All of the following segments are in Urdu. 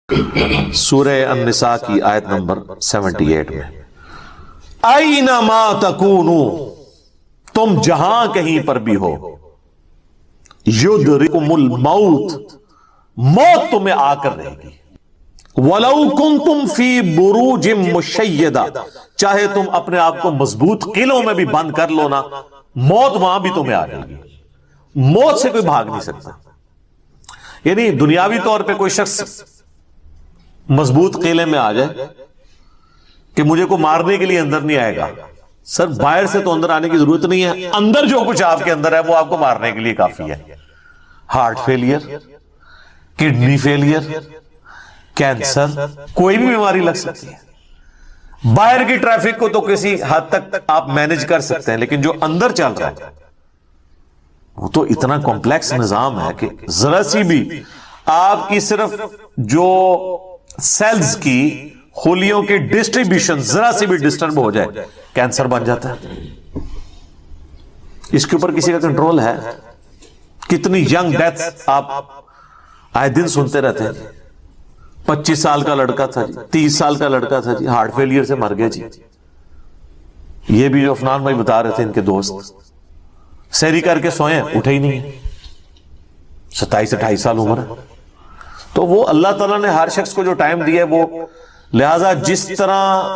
سورہ النساء کی آیت نمبر 78 میں اینما تکونو، تم جہاں کہیں پر بھی ہو، یدرککم الموت، موت تمہیں آ کر رہے گی، وَلَوْ كُنْتُمْ فِي بُرُوجٍ مُشَيَّدَةٍ، چاہے تم اپنے آپ کو مضبوط قلعوں میں بھی بند کر لو نا، موت وہاں بھی تمہیں آ جائے گی۔ موت سے کوئی بھاگ نہیں سکتا۔ یعنی دنیاوی طور پہ کوئی شخص مضبوط قلعے میں آ جائے کہ مجھے کو مارنے کے لیے اندر نہیں آئے گا، سر باہر سے تو اندر آنے کی ضرورت نہیں ہے، اندر جو کچھ آپ کے اندر ہے وہ آپ کو مارنے کے لیے کافی ہے۔ Heart failure, kidney failure, cancer, کوئی بھی بیماری لگ سکتی ہے۔ باہر کی ٹریفک کو تو کسی حد تک آپ مینج کر سکتے ہیں، لیکن جو اندر چل رہا ہے وہ تو اتنا کمپلیکس نظام ہے کہ ذرا سی بھی آپ کی صرف جو سیلز کی خلیوں کی ڈسٹریبیوشن ذرا سی بھی ڈسٹرب ہو جائے کینسر بن جاتا ہے۔ اس کے اوپر کسی کا کنٹرول ہے؟ کتنی ینگ ڈیتھ آپ آئے دن سنتے رہتے ہیں۔ 25 سال کا لڑکا تھا جی، 30 سال کا لڑکا تھا جی، ہارٹ فیلئر سے مر گیا جی۔ یہ بھی جو عفنان بھائی بتا رہے تھے، ان کے دوست سحری کر کے سوئے اٹھے ہی نہیں، 27-28 سال عمر ہے۔ تو وہ اللہ تعالیٰ نے ہر شخص کو جو ٹائم دیا ہے وہ، لہذا جس طرح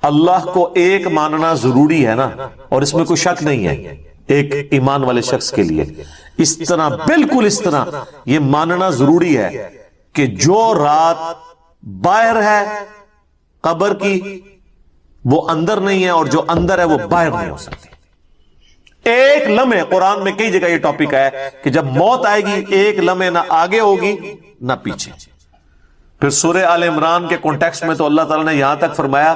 اللہ کو ایک ماننا ضروری ہے نا، اور اس میں کوئی شک نہیں ہے ایک ایمان والے شخص کے لیے، اس طرح بالکل اس طرح یہ ماننا ضروری ہے کہ جو رات باہر ہے قبر کی وہ اندر نہیں ہے، اور جو اندر ہے وہ باہر نہیں ہو سکتی۔ ایک لمحے، قرآن میں کئی جگہ یہ ٹاپک ہے کہ جب موت آئے گی ایک لمحے نہ آگے ہوگی نہ پیچھے۔ پھر سورہ آل عمران کے کانٹیکسٹ میں تو اللہ تعالیٰ نے یہاں تک فرمایا،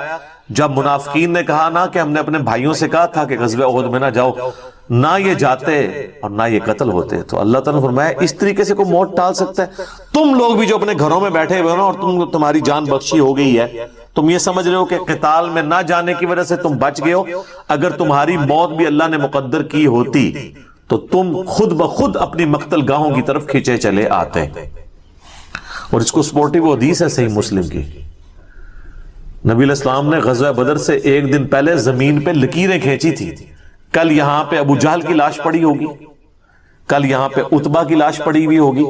جب منافقین نے کہا نا کہ ہم نے اپنے بھائیوں سے کہا تھا کہ غزوہ احد میں نہ جاؤ، نہ یہ جاتے اور نہ یہ قتل ہوتے، تو اللہ تعالیٰ نے فرمایا اس طریقے سے کوئی موت ٹال سکتا ہے؟ تم لوگ بھی جو اپنے گھروں میں بیٹھے ہوئے ہو نا، اور تمہاری جان بخشی ہو گئی ہے، تم یہ سمجھ رہے ہو کہ قتال میں نہ جانے کی وجہ سے تم بچ گئے ہو، اگر تمہاری موت بھی اللہ نے مقدر کی ہوتی تو تم خود بخود اپنی مقتل گاہوں کی طرف کھینچے چلے آتے۔ اور اس کو سپورٹیو حدیث ہے صحیح مسلم کی، نبی علیہ السلام نے غزوہ بدر سے ایک دن پہلے زمین پہ لکیریں کھینچی تھی، کل یہاں پہ ابو جہل کی لاش پڑی ہوگی، کل یہاں پہ عتبہ کی لاش پڑی ہوئی ہوگی،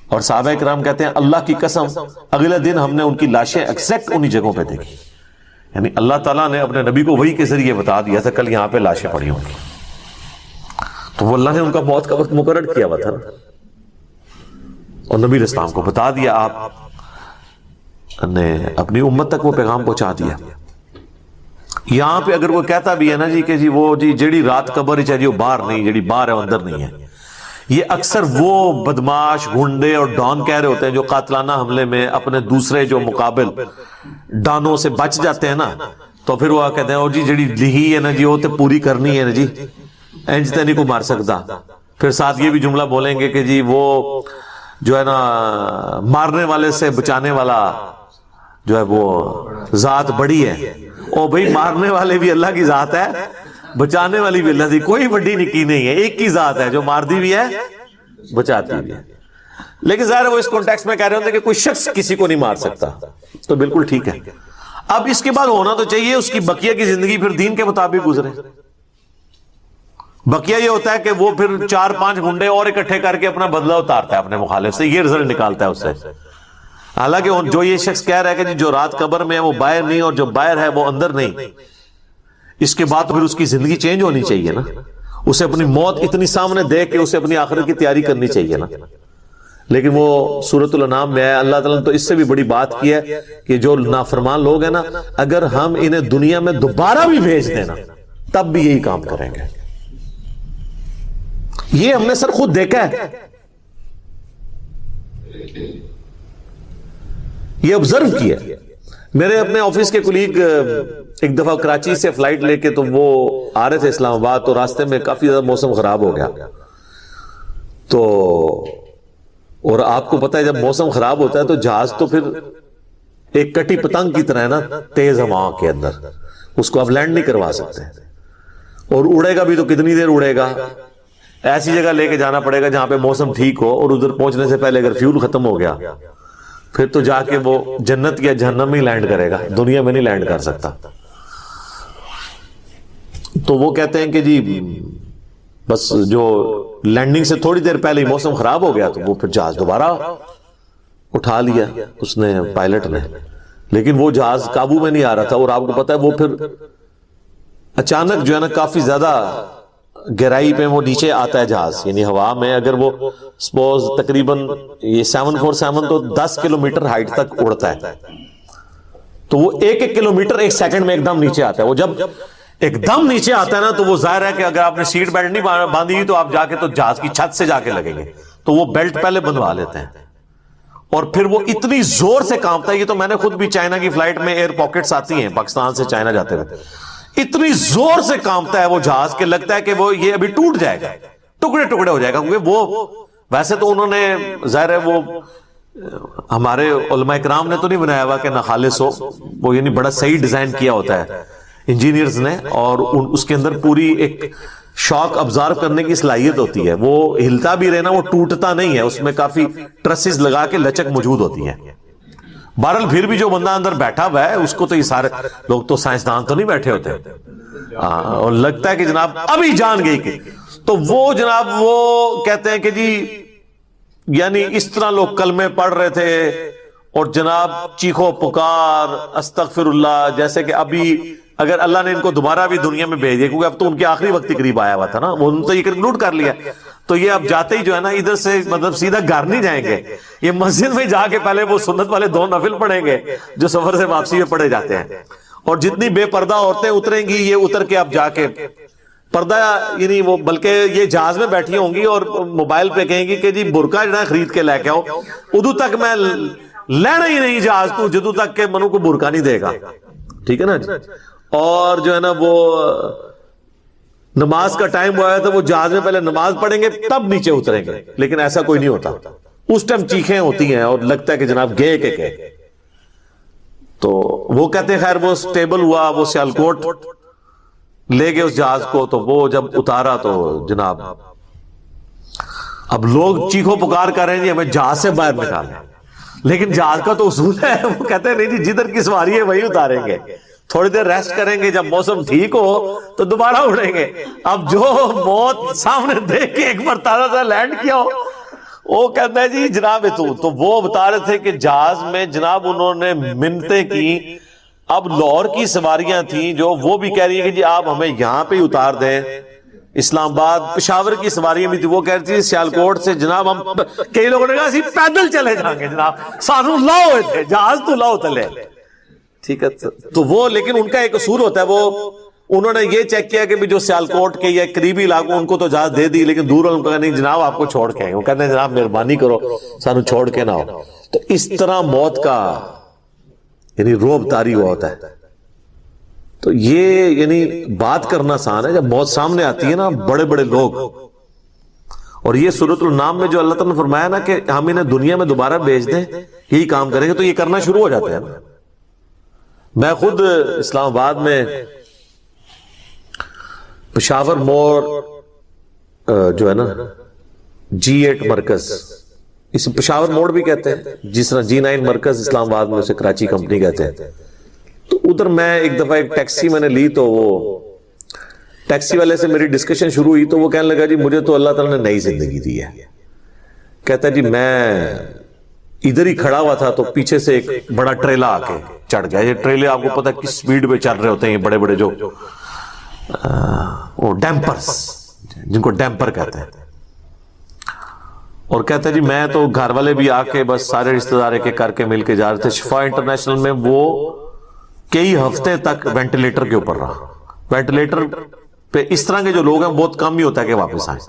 اور صحابہ کرام کہتے ہیں اللہ کی قسم اگلے دن ہم نے ان کی لاشیں ایگزیکٹ انہی جگہوں پہ دیکھی۔ یعنی اللہ تعالیٰ نے اپنے نبی کو وحی کے ذریعے بتا دیا تھا کل یہاں پہ لاشیں پڑی ہوں گی، تو وہ اللہ نے ان کا موت کا وقت مقرر کیا ہوا تھا نا، اور نبی علیہ السلام کو بتا دیا، آپ نے اپنی امت تک وہ پیغام پہنچا دیا۔ یہاں پہ اگر وہ کہتا بھی ہے نا جی کہ جی وہ جی جیڑی رات قبر چاہیے وہ باہر نہیں، جیڑی باہر ہے وہ اندر نہیں ہے، یہ اکثر وہ بدماش گنڈے اور ڈان کہہ رہے ہوتے ہیں جو قاتلانہ حملے میں اپنے دوسرے جو مقابل ڈانوں سے بچ جاتے ہیں نا، تو پھر وہ کہتے ہیں اور جی جیڑی لہی ہے نا جی وہ تے پوری کرنی ہے نا جی، انج تے نہیں کو مار سکتا۔ پھر ساتھ یہ بھی جملہ بولیں گے کہ جی وہ جو ہے نا مارنے والے سے بچانے والا جو ہے وہ ذات بڑی ہے۔ او بھئی مارنے والے بھی اللہ کی ذات ہے، بچانے والی بھی اللہ کی، کوئی بڑی نکی نہیں ہے، ایک کی ذات ہے جو مارتی بھی ہے بچاتی بھی ہے۔ لیکن ظاہر وہ اس کانٹیکسٹ میں کہہ رہے ہوتے ہیں کہ کوئی شخص کسی کو نہیں مار سکتا، تو بالکل ٹھیک ہے۔ اب اس کے بعد ہونا تو چاہیے اس کی بقیہ کی زندگی پھر دین کے مطابق گزرے۔ بقیہ یہ ہوتا ہے کہ وہ پھر 4-5 گنڈے اور اکٹھے کر کے اپنا بدلہ اتارتا ہے اپنے مخالف سے، یہ رزلٹ نکالتا ہے اس سے۔ حالانکہ جو یہ شخص کہہ رہا ہے کہ جو رات قبر میں ہے وہ باہر نہیں، اور جو باہر ہے وہ اندر نہیں، اس کے بعد پھر اس کی زندگی چینج ہونی چاہیے نا، اسے اپنی موت اتنی سامنے دیکھ کے اسے اپنی آخرت کی تیاری کرنی چاہیے نا۔ لیکن وہ سورۃ الانعام میں ہے، اللہ تعالیٰ نے تو اس سے بھی بڑی بات کی ہے کہ جو نافرمان لوگ ہیں نا، اگر ہم انہیں دنیا میں دوبارہ بھی بھیج دیں نا تب بھی یہی کام کریں گے۔ یہ ہم نے سر خود دیکھا ہے، یہ آبزرو کیا۔ میرے اپنے آفس کے کولیگ ایک دفعہ کراچی سے فلائٹ لے کے تو وہ آ رہے تھے اسلام آباد، تو راستے میں کافی زیادہ موسم خراب ہو گیا، تو اور آپ کو پتا ہے جب موسم خراب ہوتا ہے تو جہاز تو پھر ایک کٹی پتنگ کی طرح ہے نا، تیز ہوا کے اندر اس کو آپ لینڈ نہیں کروا سکتے، اور اڑے گا بھی تو کتنی دیر اڑے گا، ایسی جگہ لے کے جانا پڑے گا جہاں پہ موسم ٹھیک ہو، اور ادھر پہنچنے سے پہلے اگر فیول ختم ہو گیا پھر تو جا کے وہ جنت یا جہنم میں لینڈ کرے گا، دنیا میں نہیں لینڈ کر سکتا۔ تو وہ کہتے ہیں کہ جی بس جو لینڈنگ سے تھوڑی دیر پہلے ہی موسم خراب ہو گیا، تو وہ پھر جہاز دوبارہ اٹھا لیا اس نے، پائلٹ نے، لیکن وہ جہاز قابو میں نہیں آ رہا تھا۔ اور آپ کو پتا ہے وہ پھر اچانک جو ہے نا کافی زیادہ گہرائی پہ وہ نیچے آتا ہے جہاز، یعنی ہوا میں اگر وہ سپوز تقریباً یہ 747 تو 10 کلومیٹر ہائٹ تک اڑتا ہے، تو وہ ایک کلومیٹر 1 سیکنڈ میں ایک دم نیچے آتا ہے۔ وہ جب ایک دم نیچے آتا ہے نا تو وہ ظاہر ہے کہ اگر آپ نے سیٹ بیلٹ نہیں باندھی ہوئی تو آپ جا کے تو جہاز کی چھت سے جا کے لگیں گے، تو وہ بیلٹ پہلے بندھوا لیتے ہیں، اور پھر وہ اتنی زور سے کانپتا ہے۔ یہ تو میں نے خود بھی چائنا کی فلائٹ میں ایئر پاکٹس آتی ہیں پاکستان سے چائنا جاتے ہوئے، اتنی زور سے کانپتا ہے وہ جہاز کہ لگتا ہے کہ وہ یہ ابھی ٹوٹ جائے گا، ٹکڑے ٹکڑے ہو جائے گا، کیونکہ وہ ویسے تو انہوں نے ظاہر ہے وہ ہمارے علماء کرام نے تو نہیں بنایا ہوا کہ ناخالص ہو، وہ یعنی بڑا صحیح ڈیزائن کیا ہوتا ہے انجینئرز نے، اور اس کے اندر پوری ایک شاک ابزارو کرنے کی صلاحیت ہوتی ہے، وہ ہلتا بھی رہنا، وہ ٹوٹتا نہیں ہے، اس میں کافی ٹرسز لگا کے لچک موجود ہوتی ہے۔ بہرحال پھر بھی جو بندہ اندر بیٹھا ہوا ہے اس کو تو یہ سارے لوگ تو سائنسدان تو نہیں بیٹھے ہوتے، اور لگتا ہے کہ جناب ابھی جان گئی کہ، تو وہ جناب وہ کہتے ہیں کہ جی یعنی اس طرح لوگ کلمے پڑھ رہے تھے اور جناب چیخو پکار استغفر اللہ، جیسے کہ ابھی اگر اللہ نے ان کو دوبارہ بھی دنیا میں بھیج دیا، کیونکہ اب تو ان کے آخری وقت قریب آیا ہوا تھا نا، وہ تو یہ کنکلوڈ کر لیا، تو یہ اب جاتے ہی جو ہے نا ادھر سے مطلب سیدھا گھر نہیں جائیں گے، یہ مسجد میں جا کے پہلے وہ سنت والے 2 نفل پڑھیں گے جو سفر سے واپسی میں پڑھے جاتے ہیں، اور جتنی بے پردہ عورتیں اتریں گی یہ اتر کے اب جا کے پردہ یعنی وہ بلکہ یہ جہاز میں بیٹھی ہوں گی اور موبائل پہ کہیں گی کہ جی برقع جو ہے خرید کے لے کے آؤ، ادو تک میں لینا ہی نہیں جہاز تو جدو تک کہ منو کو برقع نہیں دے گا، ٹھیک ہے نا جی۔ اور جو ہے نا وہ نماز کا ٹائم ہوا ہے تو وہ جہاز میں پہلے نماز پڑھیں گے تب نیچے اتریں گے، لیکن ایسا کوئی نہیں ہوتا، اس ٹائم چیخیں ہوتی ہیں اور لگتا ہے کہ جناب گئے کہ گئے۔ تو وہ کہتے ہیں خیر وہ سٹیبل ہوا، وہ سیالکوٹ لے گئے اس جہاز کو، تو وہ جب اتارا تو جناب اب لوگ چیخو پکار کر رہے ہیں جی ہمیں جہاز سے باہر نکالیں، لیکن جہاز کا تو اصول ہے، وہ کہتے ہیں نہیں جی جدھر کی سواری ہے وہی اتاریں گے، تھوڑی دیر ریسٹ کریں گے، جب موسم ٹھیک ہو تو دوبارہ اڑیں گے۔ اب جو موت سامنے دیکھ کے ایک مرتبہ سے لینڈ کیا ہو، وہ کہتا ہے جی جناب تو وہ بتا رہے تھے کہ جہاز میں جناب انہوں نے منتیں کی، اب لاہور کی سواریاں تھیں جو وہ بھی کہہ رہی ہیں کہ جی آپ ہمیں یہاں پہ اتار دیں، اسلام آباد پشاور کی سواریاں بھی تھی، وہ کہہ رہی تھی سیالکوٹ سے جناب ہم، کئی لوگوں نے کہا اسی پیدل چلے جائیں گے جناب، سانو لاؤ ہوئے تھے جہاز تو لاؤ تلے، ٹھیک ہے۔ تو وہ لیکن ان کا ایک اصول ہوتا ہے، وہ انہوں نے یہ چیک کیا کہ بھی جو سیالکوٹ کے یا قریبی علاقوں ان کو تو اجازت دے دی، لیکن دور ان کو کہا نہیں جناب آپ کو چھوڑ کے آئیں، وہ کہتے ہیں جناب مہربانی کرو سانو چھوڑ کے نہ ہو۔ تو اس طرح موت کا یعنی روب طاری ہوا ہوتا ہے۔ تو یہ یعنی بات کرنا آسان ہے، جب موت سامنے آتی ہے نا بڑے بڑے لوگ، اور یہ سورۃ النام میں جو اللہ تعالیٰ نے فرمایا نا کہ ہم انہیں دنیا میں دوبارہ بھیج دیں یہی کام کریں گے، تو یہ کرنا شروع ہو جاتے ہیں نا۔ میں خود اسلام آباد میں پشاور موڑ جو ہے نا G8 مرکز، اس پشاور موڑ بھی کہتے ہیں، جس طرح G9 مرکز اسلام آباد میں اسے کراچی کمپنی کہتے ہیں، تو ادھر میں ایک دفعہ ایک ٹیکسی میں نے لی، تو وہ ٹیکسی والے سے میری ڈسکشن شروع ہوئی، تو وہ کہنے لگا جی مجھے تو اللہ تعالیٰ نے نئی زندگی دی ہے، کہتا ہے جی میں ادھر ہی کھڑا ہوا تھا تو پیچھے سے ایک بڑا ٹریلا آ کے چڑھ گیا، یہ ٹریلے آپ کو پتا کس سپیڈ پہ چل رہے ہوتے ہیں، یہ بڑے بڑے جو ڈیمپرز جن کو ڈیمپر کہتے ہیں، اور کہتا ہے جی میں تو گھر والے بھی آ کے بس سارے رشتہ دار کے کر کے مل کے جا رہے تھے، شفا انٹرنیشنل میں وہ کئی ہفتے تک وینٹیلیٹر کے اوپر رہا، وینٹیلیٹر پہ اس طرح کے جو لوگ ہیں بہت کم ہی ہوتا ہے کہ واپس آئیں،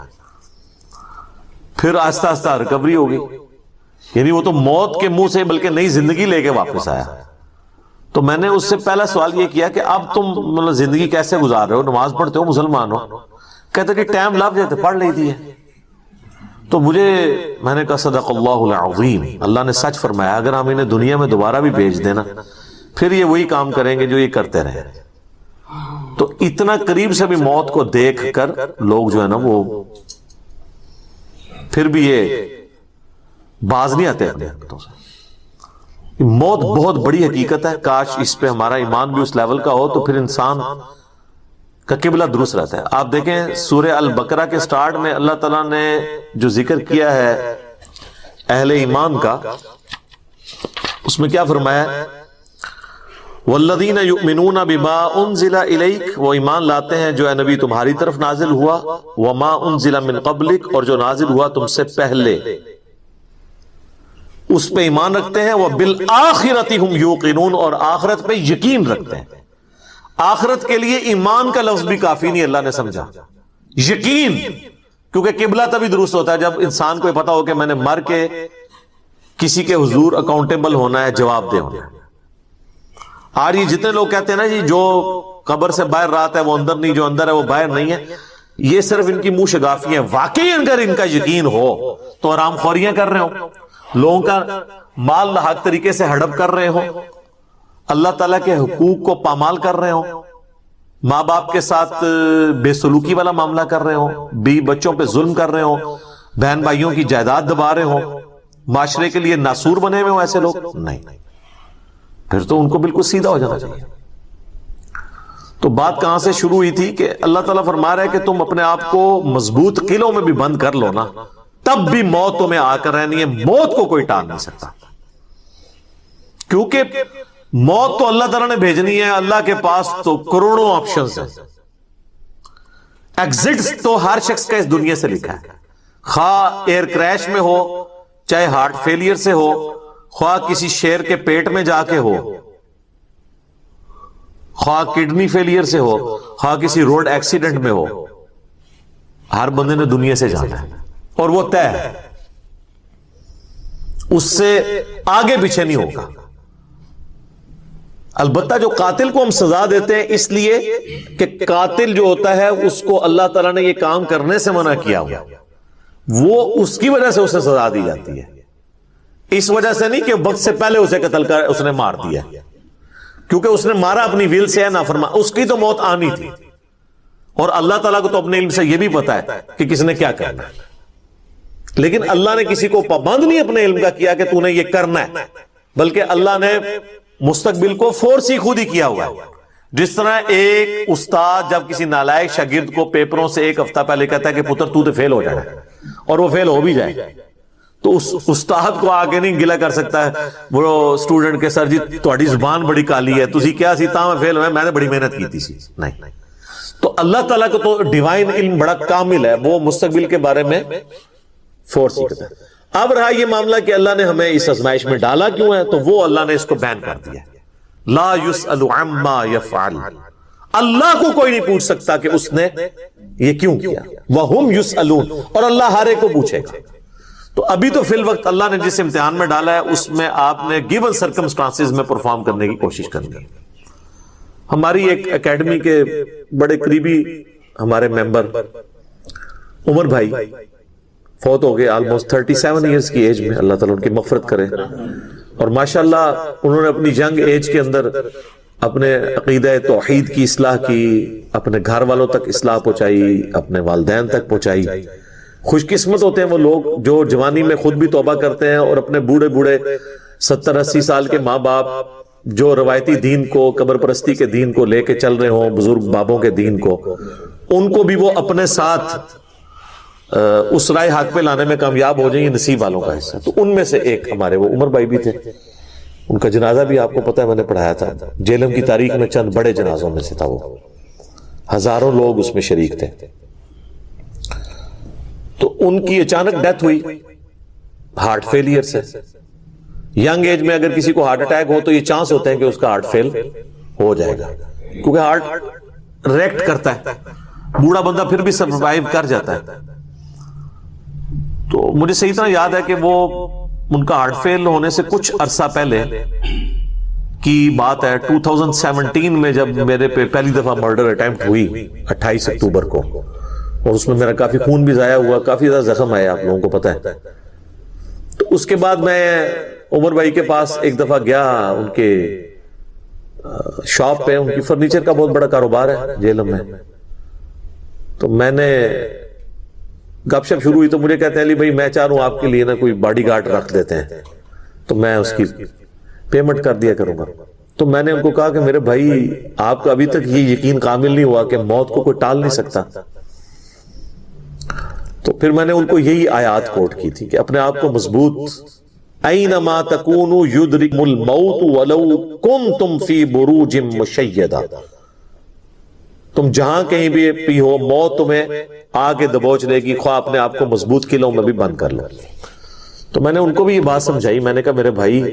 پھر آہستہ آہستہ ریکوری ہوگی، یعنی وہ تو موت کے منہ سے بلکہ نئی زندگی لے کے واپس آیا۔ تو میں نے اس سے پہلا سوال یہ کیا کہ اب تم مطلب زندگی کیسے گزار رہے ہو، نماز پڑھتے ہو، مسلمان ہو؟ کہتے کہ ٹائم لگ جاتے پڑھ لیتی ہے۔ تو میں نے کہا صدق اللہ العظیم، اللہ نے سچ فرمایا، اگر ہم انہیں دنیا میں دوبارہ بھی بھیج دینا پھر یہ وہی کام کریں گے جو یہ کرتے رہے۔ تو اتنا قریب سے بھی موت کو دیکھ کر لوگ جو ہے نا وہ پھر بھی یہ باز نہیں آتے اپنے حرکتوں سے۔ موت بہت بڑی حقیقت ہے، کاش اس پہ ہمارا ایمان بھی اس لیول کا ہو تو پھر انسان کا قبلہ درست رہتا ہے۔ آپ دیکھیں سورہ البقرہ کے سٹارٹ میں اللہ تعالیٰ نے جو ذکر کیا ہے اہل ایمان کا، اس میں کیا فرمایا؟ والذین یؤمنون بما انزل الیک، وہ ایمان لاتے ہیں جو اے نبی تمہاری طرف نازل ہوا، وما انزل من قبلک، اور جو نازل ہوا تم سے پہلے، اس پہ ایمان رکھتے ہیں، وبالآخرۃ ہم یوقنون، اور آخرت پہ یقین رکھتے ہیں۔ آخرت کے لیے ایمان کا لفظ بھی کافی نہیں، اللہ نے سمجھا یقین، کیونکہ قبلہ تبھی درست ہوتا ہے جب انسان کو پتا ہو کہ میں نے مر کے کسی کے حضور اکاؤنٹیبل ہونا ہے، جواب دہ ہونا ہے۔ آج یہ جتنے لوگ کہتے ہیں نا جی جو قبر سے باہر رات ہے وہ اندر نہیں، جو اندر ہے وہ باہر نہیں ہے، یہ صرف ان کی منہ شگافی ہیں۔ واقعی اگر ان کا یقین ہو تو حرام خوریاں کر رہے ہو، لوگوں کا مال ناحق طریقے سے ہڑپ کر رہے ہو، اللہ تعالیٰ کے حقوق کو پامال کر رہے ہو، ماں باپ کے ساتھ بے سلوکی والا معاملہ کر رہے ہو، بیوی بچوں پہ ظلم کر رہے ہو، بہن بھائیوں کی جائیداد دبا رہے ہو، معاشرے کے لیے ناسور بنے ہوئے ہو، ایسے لوگ نہیں، پھر تو ان کو بالکل سیدھا ہو جانا چاہیے۔ تو بات کہاں سے شروع ہوئی تھی کہ اللہ تعالیٰ فرما رہا ہے کہ تم اپنے آپ کو مضبوط قلعوں میں بھی بند کر لو نا، تب بھی موت تمہیں آ کر رہنی ہے، موت کو کوئی ٹال نہیں سکتا، کیونکہ موت تو اللہ تعالیٰ نے بھیجنی ہے۔ اللہ کے پاس تو کروڑوں آپشنز ہیں، ایگزٹ تو ہر شخص کا اس دنیا سے لکھا ہے، خواہ ایئر کریش میں ہو، چاہے ہارٹ فیلئر سے ہو، خواہ کسی شیر کے پیٹ میں جا کے ہو، خواہ کڈنی فیلئر سے ہو، خواہ کسی روڈ ایکسیڈنٹ میں ہو، ہر بندے نے دنیا سے جانا ہے اور وہ طے ہے، اس سے آگے پیچھے نہیں ہوگا۔ البتہ جو قاتل کو ہم سزا دیتے ہیں اس لیے کہ قاتل جو ہوتا ہے اس کو اللہ تعالیٰ نے یہ کام کرنے سے منع کیا ہوا، وہ اس کی وجہ سے اسے سزا دی جاتی ہے، اس وجہ سے نہیں کہ وقت سے پہلے اسے قتل کر اس نے مار دیا، کیونکہ اس نے مارا اپنی ویل سے ہے، نافرمان، اس کی تو موت آنی تھی، اور اللہ تعالیٰ کو تو اپنے علم سے یہ بھی پتا ہے کہ کس نے کیا کرنا ہے، لیکن اللہ نے کسی کو پابند نہیں اپنے علم کا کیا کہ تو نے یہ کرنا ہے، بلکہ اللہ نے مستقبل کو فورس ہی خود ہی کیا ہوا ہے۔ جس طرح ایک استاد جب کسی نالائق شاگرد کو پیپروں سے ایک ہفتہ پہلے کہتا ہے کہ پتر تو فیل ہو جائے، اور وہ فیل ہو بھی جائے، تو اس استاد کو آگے نہیں گلہ کر سکتا ہے وہ اسٹوڈنٹ کے، سر جی تہاڈی زبان بڑی کالی ہے، تسی کیا سی تاں میں فیل ہوئے، میں نے بڑی محنت کی تھی، نہیں۔ تو اللہ تعالیٰ کو تو ڈیوائن علم بڑا کامل ہے، وہ مستقبل کے بارے میں فورس ہی کرتا ہے۔ اب رہا یہ معاملہ کہ اللہ نے ہمیں اس آزمائش میں ڈالا کیوں ہے، تو وہ اللہ نے اس کو بین کر دیا، لا یسأل عما یفعل، اللہ کو کوئی نہیں پوچھ سکتا کہ اس نے یہ کیوں کیا، وہم یسألون، اور اللہ ہر ایک کو پوچھے گا۔ تو ابھی تو فی الوقت اللہ نے جس امتحان میں ڈالا ہے اس میں آپ نے گیون سرکمسٹانسز میں پرفارم کرنے کی کوشش کرنی ہے۔ ہماری ایک اکیڈمی کے بڑے قریبی ہمارے ممبر عمر بھائی فوت ہو گئے آلموسٹ 37 ایئرز کی ایج میں، اللہ تعالیٰ ان کی مغفرت کرے، اور ماشاءاللہ انہوں نے اپنی ینگ ایج کے اندر اپنے عقیدہ توحید کی اصلاح کی، اپنے گھر والوں تک اصلاح پہنچائی، اپنے والدین تک پہنچائی۔ خوش قسمت ہوتے ہیں وہ لوگ جو جوانی میں خود بھی توبہ کرتے ہیں اور اپنے بوڑھے 70-80 سال کے ماں باپ جو روایتی دین کو، قبر پرستی کے دین کو لے کے چل رہے ہوں، بزرگ بابوں کے دین کو، ان کو بھی وہ اپنے ساتھ اس رائے حق پہ لانے میں کامیاب ہو جائیں، یہ نصیب والوں کا حصہ۔ تو ان میں سے ایک ہمارے وہ عمر بھائی بھی تھے، ان کا جنازہ بھی آپ کو پتہ ہے میں نے پڑھایا تھا، جیلم کی تاریخ میں چند بڑے جنازوں میں سے تھا، وہ ہزاروں لوگ اس میں شریک تھے۔ تو ان کی اچانک ڈیتھ ہوئی ہارٹ فیلئر سے۔ ینگ ایج میں اگر کسی کو ہارٹ اٹیک ہو تو یہ چانس ہوتے ہیں کہ اس کا ہارٹ فیل ہو جائے گا، کیونکہ ہارٹ ریئیکٹ کرتا ہے، بوڑھا بندہ پھر بھی سروائیو کر جاتا ہے۔ تو مجھے صحیح طرح یاد ہے کہ وہ ان کا ہارٹ فیل ہونے سے کچھ عرصہ پہلے کی بات ہے، 2017 میں جب میرے پہ پہلی دفعہ مرڈر اٹیمپٹ ہوئی 28 اکتوبر کو، اور اس میں میرا کافی خون بھی ضائع ہوا، کافی زیادہ زخم آیا، آپ لوگوں کو پتہ ہے۔ تو اس کے بعد میں عمر بھائی کے پاس ایک دفعہ گیا، ان کے شاپ پہ، ان کی فرنیچر کا بہت بڑا کاروبار ہے جیلم میں۔ تو میں نے گپ شپ شروع ہوئی تو مجھے کہتے ہیں علی بھائی میں چاہ رہا ہوں آپ کے لیے نا کوئی باڈی گارڈ رکھ دیتے ہیں۔ تو میں اس کی پیمنٹ کر دیا کروں گا. تو میں نے ان کو کہا کہ میرے بھائی آپ کا ابھی تک یہ یقین کامل نہیں ہوا کہ موت کو کوئی ٹال نہیں سکتا. تو پھر میں نے ان کو یہی آیات کوٹ کی تھی کہ اپنے آپ کو مضبوط، اینما تکونوا یدرککم الموت ولو کنتم فی بروج مشیدہ، تم جہاں کہیں بھی ہو موت تمہیں آ کے دبوچ لے گی، خواہ اپنے آپ کو مضبوط قلعوں میں بھی بند کر لو. تو میں نے ان کو بھی یہ بات سمجھائی. میں نے کہا میرے بھائی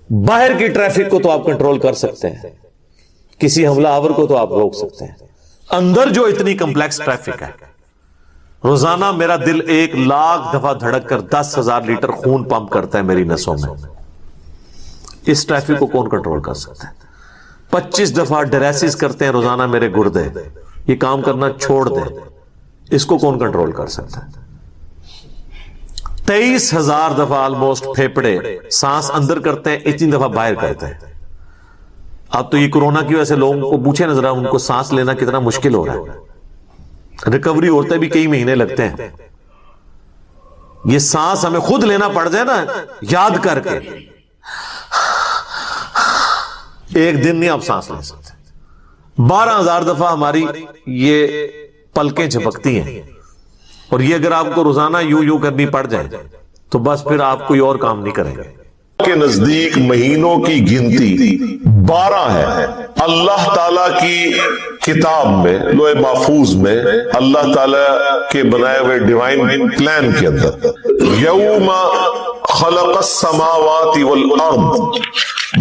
باہر کی ٹریفک کو تو آپ کنٹرول کر سکتے ہیں، کسی حملہ آور کو تو آپ روک سکتے ہیں، اندر جو اتنی کمپلیکس ٹریفک ہے، روزانہ میرا دل 1,00,000 دفعہ دھڑک کر 10,000 لیٹر خون پمپ کرتا ہے میری نسوں میں، اس ٹریفک کو کون کنٹرول کر سکتا ہے؟ 25 دفعہ ڈیلیسس کرتے ہیں روزانہ میرے گردے، یہ کام کرنا چھوڑ دیں، اس کو کون کنٹرول کر سکتا ہے؟ 23,000 دفعہ آلموسٹ پھیپڑے سانس اندر کرتے ہیں، اتنی دفعہ باہر کرتے ہیں. اب تو یہ کورونا کی وجہ سے لوگوں کو پوچھے نظر ان کو سانس لینا کتنا مشکل ہو رہا ہے، ریکوری ہوتے بھی کئی مہینے لگتے ہیں. یہ سانس ہمیں خود لینا پڑ جائے نا یاد کر کے، ایک دن نہیں آپ سانس لے سکتے. 12,000 دفعہ ہماری یہ پلکیں جھپکتی ہیں، اور یہ اگر آپ کو روزانہ یوں کرنی پڑ جائے تو بس پھر آپ کوئی اور کام نہیں کریں گے. کے نزدیک مہینوں کی گنتی 12 ہے. اللہ تعالیٰ کی کتاب میں، لوح محفوظ میں، اللہ تعالیٰ کے بنائے ہوئے ڈیوائن پلان کے اندر، یوم خلق السماوات والارض،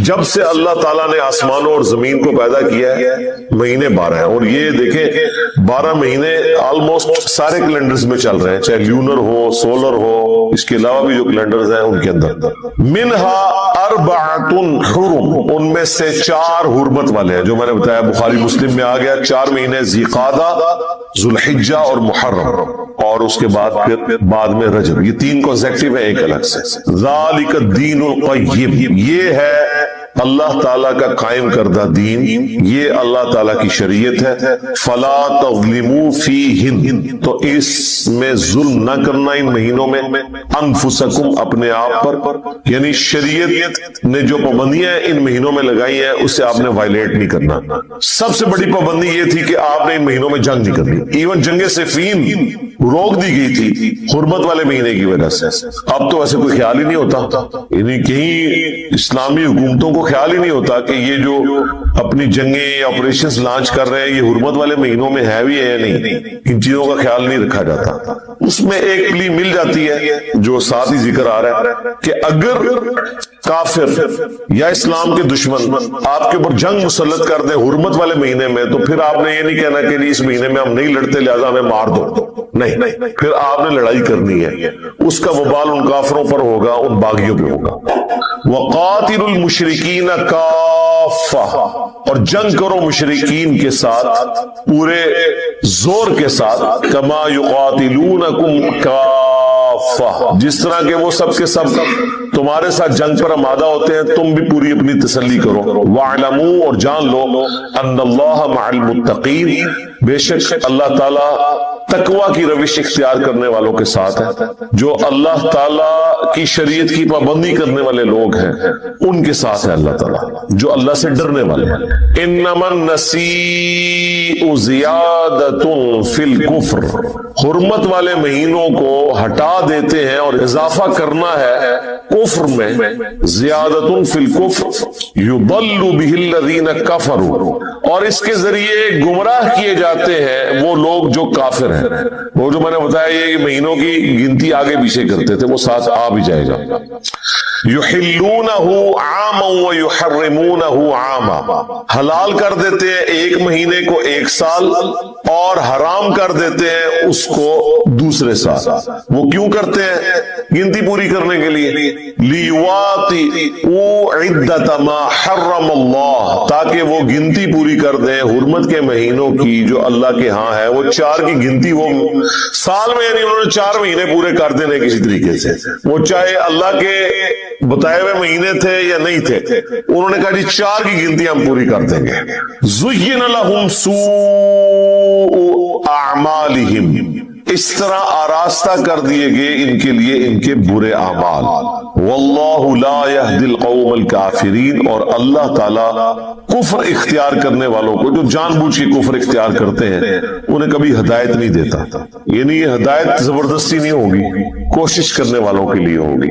جب سے اللہ تعالیٰ نے آسمانوں اور زمین کو پیدا کیا ہے مہینے 12 ہیں. اور یہ دیکھیں 12 مہینے آلموسٹ سارے کیلنڈرز میں چل رہے ہیں، چاہے لیونر ہو، سولر ہو، اس کے علاوہ بھی جو کیلنڈرز ہیں ان کے اندر. منہا اربعۃ حرم، ان میں سے 4 حرمت والے ہیں، جو میں نے بتایا بخاری مسلم میں آ گیا. 4 مہینے ذی قعدہ، ذوالحجہ اور محرم، اور اس کے بعد پھر بعد میں رجب. یہ 3 کنسیکٹیو ہے ایک الگ سے. ذالک الدین القیم، یہ ہے اللہ تعالیٰ کا قائم کردہ دین، یہ اللہ تعالیٰ کی شریعت ہے. فلا تظلموا فیہن، تو اس میں ظلم نہ کرنا ان مہینوں میں، انفسکم، اپنے آپ پر. یعنی شریعت نے جو پابندیاں ان مہینوں میں لگائی ہیں اسے آپ نے وائلیٹ نہیں کرنا. سب سے بڑی پابندی یہ تھی کہ آپ نے ان مہینوں میں جنگ نہیں کرنی. ایون جنگ صفین روک دی گئی تھی حرمت والے مہینے کی وجہ سے. اب تو ایسے کوئی خیال ہی نہیں ہوتا، یعنی کہیں اسلامی حکومتوں کو خیال ہی نہیں ہوتا کہ یہ جو اپنی جنگیں یا آپریشنز لانچ کر رہے ہیں یہ حرمت والے مہینوں میں ہے بھی ہے یا نہیں. ان چیزوں کا خیال نہیں رکھا جاتا. اس میں ایک پلی مل جاتی ہے جو ساتھ ہی ذکر آ رہا ہے کہ اگر کافر یا اسلام کے دشمن آپ کے اوپر جنگ مسلط کر دیں حرمت والے مہینے میں، تو پھر آپ نے یہ نہیں کہنا کہ اس مہینے میں ہم نہیں لڑتے لہذا ہمیں مار دو. نہیں، پھر آپ نے لڑائی کرنی ہے. اس کا وبال ان کافروں پر ہوگا، ان باغیوں پہ ہوگا. وقاتل المشرکین کافہ، اور جنگ کرو مشرکین کے ساتھ پورے زور کے ساتھ. کما یقاتلونکم کافہ، جس طرح کہ وہ سب کے سب تمہارے ساتھ جنگ پر آمادہ ہوتے ہیں، تم بھی پوری اپنی تسلی کرو. وَاعْلَمُوا، اور جان لو، ان اللہ مع المتقین، بے شک اللہ تعالیٰ تقوی کی روش اختیار کرنے والوں کے ساتھ ہے. جو اللہ تعالیٰ کی شریعت کی پابندی کرنے والے لوگ ہیں ان کے ساتھ ہے اللہ تعالیٰ، جو اللہ سے ڈرنے والے ہیں. انما النسیء زیادۃ فی الکفر، حرمت والے مہینوں کو ہٹا دیتے ہیں اور اضافہ کرنا ہے کفر میں. زیادۃ فی الکفر یضل بہ الذین کفروا، اور اس کے ذریعے گمراہ کیے جاتے ہیں وہ لوگ جو کافر ہیں. وہ جو میں نے بتایا یہ مہینوں کی گنتی آگے پیچھے کرتے تھے وہ ساتھ آ بھی جائے گا. یحلونہ عاما ویحرمونہ عاما، حلال کر دیتے ہیں ایک مہینے کو ایک سال اور حرام کر دیتے ہیں اس کو دوسرے سال. وہ کیوں کرتے ہیں؟ گنتی پوری کرنے کے لیے. لیواطئوا عدۃ ما حرم اللہ، تاکہ وہ گنتی پوری کر دیں حرمت کے مہینوں کی جو اللہ کے ہاں ہے. وہ 4 کی گنتی وہ سال میں، یعنی انہوں نے 4 مہینے پورے کر دینے کسی طریقے سے، وہ چاہے اللہ کے بتائے ہوئے مہینے تھے یا نہیں تھے، انہوں نے کہا جی 4 کی گنتی ہم پوری کر دیں گے. زین لہم سوء اعمالہم، اس طرح آراستہ کر دیے گئے ان کے لیے ان کے برے اعمال. واللہ لا یہدی القوم الکافرین، اور اللہ تعالی کفر اختیار کرنے والوں کو جو جان بوجھ کے کفر اختیار کرتے ہیں انہیں کبھی ہدایت نہیں دیتا. یعنی یہ ہدایت زبردستی نہیں ہوگی، کوشش کرنے والوں کے لیے ہوگی.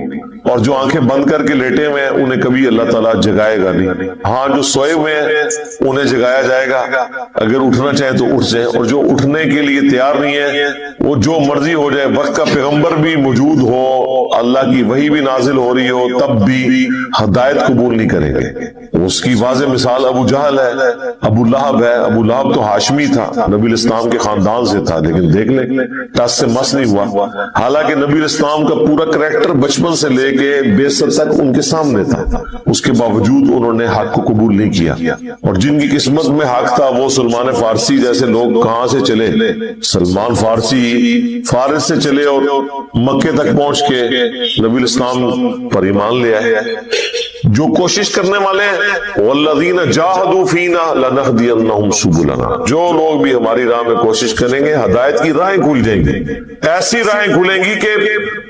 اور جو آنکھیں بند کر کے لیٹے ہوئے ہیں انہیں کبھی اللہ تعالیٰ جگائے گا نہیں. ہاں جو سوئے ہوئے ہیں انہیں جگایا جائے گا، اگر اٹھنا چاہیں تو اٹھ جائیں. اور جو اٹھنے کے لیے تیار نہیں ہے وہ جو مرضی ہو جائے، وقت کا پیغمبر بھی موجود ہو، اللہ کی وحی بھی نازل ہو رہی ہو، تب بھی ہدایت قبول نہیں کریں گے. اس کی واضح مثال ابو جہل ہے، ابو لہب ہے. ابو لہب تو ہاشمی تھا، نبی الاسلام کے خاندان سے تھا، لیکن دیکھ لیں ٹس سے مس نہیں ہوا. حالانکہ نبی الاسلام کا پورا کریکٹر بچپن سے لے کے بیسر تک ان کے سامنے تھا، اس کے باوجود انہوں نے حق کو قبول نہیں کیا. اور جن کی قسمت میں حق تھا وہ سلمان فارسی جیسے لوگ کہاں سے چلے؟ سلمان فارسی فارس سے چلے اور مکے تک پہنچ کے نبی الاسلام پر ایمان لے آئے. جو کوشش کرنے والے ہیں والذین جاہدوا فینا لنہدینہم سبلنا، جو لوگ بھی ہماری راہ میں کوشش کریں گے ہدایت کی راہیں کھل جائیں گی. ایسی راہیں کھلیں گی کہ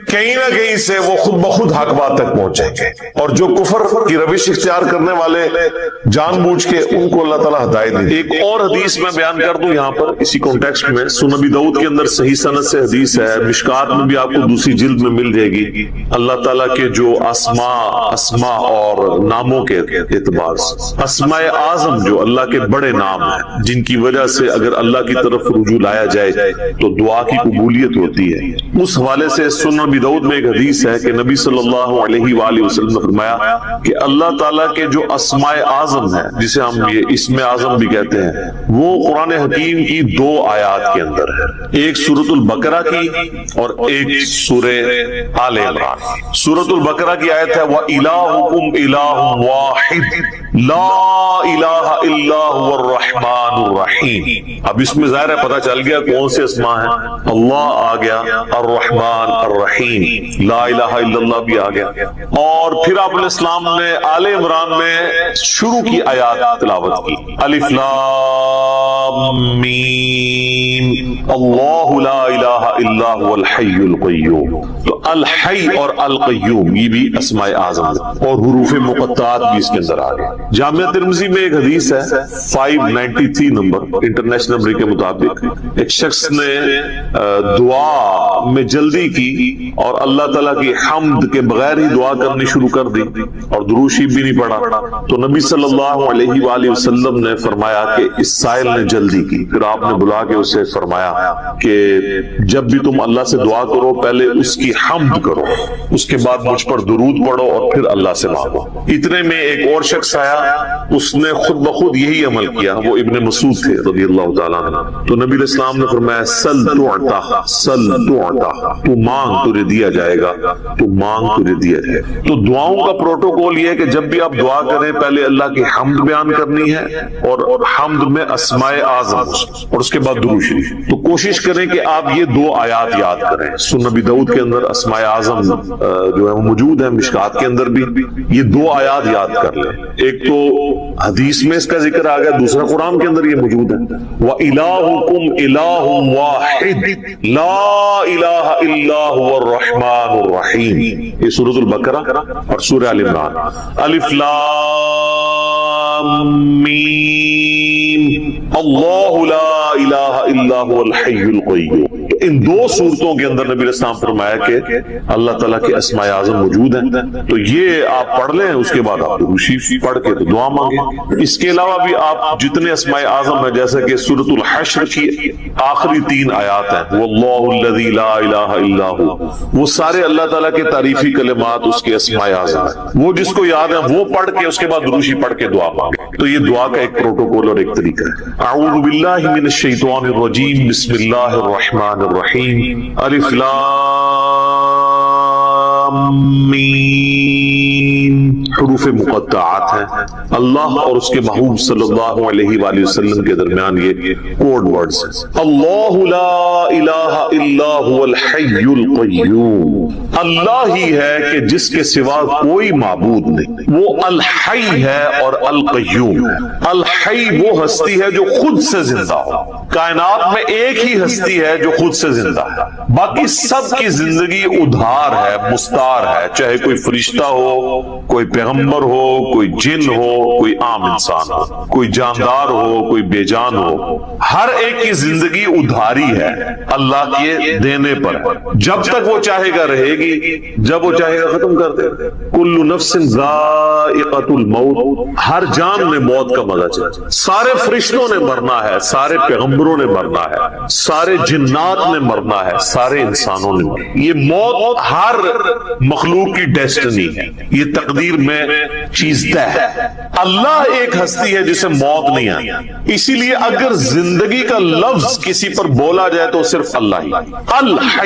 کہیں نہ کہیں سے وہ خود بخود حق بات تک پہنچیں گے. اور جو کفر کی روش اختیار کرنے والے جان بوجھ کے ان کو اللہ تعالیٰ ہدایت دے. ایک اور حدیث میں بیان کر دوں یہاں پر اسی کانٹیکسٹ میں. سنن ابی داؤد کے اندر صحیح سند سے حدیث ہے، مشکات میں بھی آپ کو دوسری جلد میں مل جائے گی. اللہ تعالیٰ کے جو اسماء اور ناموں کے اعتبار سے اسماء اعظم جو اللہ کے بڑے نام ہیں جن کی وجہ سے اگر اللہ کی طرف رجوع لایا جائے تو دعا کی قبولیت ہوتی ہے، اس حوالے سے سنن ابی داؤد میں ایک حدیث ہے کہ نبی صلی اللہ علیہ وآلہ وسلم نے فرمایا کہ اللہ تعالیٰ کے جو اسماء اعظم ہے جسے ہم یہ اسم اعظم بھی کہتے ہیں، وہ قرآن حکیم کی 2 آیات کے اندر ہے. ایک سورۃ البقرہ کی اور ایک سورہ آل عمران. سورۃ البقرہ کی آیت ہے وَإِلَٰهُكُمْ إِلَٰهٌ وَاحِدٌ لَا إِلَٰهَ إِلَّا هُوَ الرَّحْمَٰنُ الرَّحِيمُ. اب اس میں ظاہر ہے پتہ چل گیا کون سے اسماء ہیں. اللہ آ گیا، الرحمن الرحیم، لا الہ الا اللہ بھی آ گیا. اور پھر آپ علیہ السلام نے آل عمران میں شروع کی آیات تلاوت کی، الف لام میم اللہ لا الہ الا هو الحی القیوم. تو الحی اور القیوم یہ بھی اسماء اعظم ہے، اور حروف مقطعات بھی اس کے اندر آ گئے. جامعہ ترمذی میں ایک حدیث ہے 593 نمبر انٹرنیشنل نمبر کے مطابق، ایک شخص نے دعا میں جلدی کی اور اللہ تعالیٰ کی حمد کے بغیر ہی دعا کرنی شروع کر دی اور درود شریف بھی نہیں پڑھا. تو نبی صلی اللہ علیہ وآلہ وسلم نے فرمایا کہ اس سائل نے جلدی کی. پھر آپ نے بلا کے اسے فرمایا کہ جب بھی تم اللہ سے دعا کرو پہلے اس کی حمد کرو، اس کے بعد مجھ پر درود پڑھو اور پھر اللہ سے مانگو. اتنے میں ایک اور شخص آیا، اس نے خود بخود یہی عمل کیا، وہ ابن مسعود تھے رضی اللہ تعالیٰ عنہ. تو نبی علیہ السلام نے فرمایا سل تعطا، سل تعطا، تو مانگ تجھے دیا جائے گا، تو مانگ تجھے دیا جائے گا. تو دعاؤں کا پروٹوکول یہ ہے کہ جب بھی آپ دعا کریں پہلے اللہ کی حمد بیان کرنی ہے اور حمد میں اسماء اعظم اور اس کے بعد درود شریف. تو کوشش کریں کہ آپ یہ 2 آیات یاد کریں. سنن ابی داؤد کے اندر اسماء اعظم جو ہے وہ موجود ہے، مشکات کے اندر بھی یہ 2 آیات یاد کر لیں. ایک تو حدیث میں اس کا ذکر آ گیا، دوسرا قرآن کے اندر یہ موجود ہے وَإِلَٰهُكُمْ إِلَٰهٌ وَاحِدٌ لَا إِلَٰهَ إِلَّا هُوَ الرَّحْمَٰنُ الرَّحِيمُ. یہ سورۃ البقرہ اور سورہ آل عمران. الف لام میم اللہ لا الہ الا هو الحی القیوم. ان 2 صورتوں کے اندر نبی علیہ السلام فرمایا کہ اللہ تعالیٰ کے اسماء اعظم موجود ہیں. تو یہ آپ پڑھ لیں، اس کے بعد آپ درود شریف پڑھ کے دعا مانگیں. اس کے علاوہ بھی آپ جتنے اسماء اعظم ہیں جیسے کہ سورۃ الحشر کی آخری 3 آیات ہیں واللہ الذی لا الہ الا هو، وہ سارے اللہ تعالیٰ کے تعریفی کلمات اس کے اسماء اعظم ہیں. وہ جس کو یاد ہے وہ پڑھ کے اس کے بعد درود شریف پڑھ کے دعا مانگیں. تو یہ دعا کا ایک پروٹوکول اور ایک طریقہ ہے. اعوذ باللہ من الشیطان الرجیم، بسم اللہ الرحمن الرحیم. الف لام میم حروف مقطعات ہیں. اللہ اور اس کے محبوب صلی اللہ علیہ وآلہ وسلم کے درمیان یہ کوڈ ورڈز ہیں. اللہ لا الہ الا هو الحی القیوم اللہ ہی ہے کہ جس کے سوا کوئی معبود نہیں، وہ الحی ہے اور القیوم ہے۔ الحی وہ ہستی ہے جو خود سے زندہ ہو، کائنات میں ایک ہی ہستی ہے جو خود سے زندہ ہے، باقی سب کی زندگی ادھار ہے، مستار ہے، چاہے کوئی فرشتہ ہو، کوئی پیغمبر ہو، کوئی جن ہو، کوئی عام انسان ہو، کوئی جاندار ہو، کوئی بے جان ہو، ہر ایک کی زندگی ادھاری ہے اللہ کے دینے پر، جب تک وہ چاہے گا رہے گی، جب وہ چاہے گا ختم کر دے۔ کل نفس ذائقۃ الموت، ہر جان نے موت کا مزہ چکھا، سارے فرشتوں نے مرنا ہے، سارے پیغمبروں نے مرنا ہے، سارے جنات نے مرنا ہے، سارے انسانوں نے مرنا ہے۔ یہ موت ہر مخلوق کی ڈیسٹنی ہے، یہ تقدیر میں چیز طے ہے۔ اللہ ایک ہستی ہے جسے موت نہیں آتی، اسی لیے اگر زندگی کا لفظ کسی پر بولا جائے تو صرف اللہ ہی۔ الحی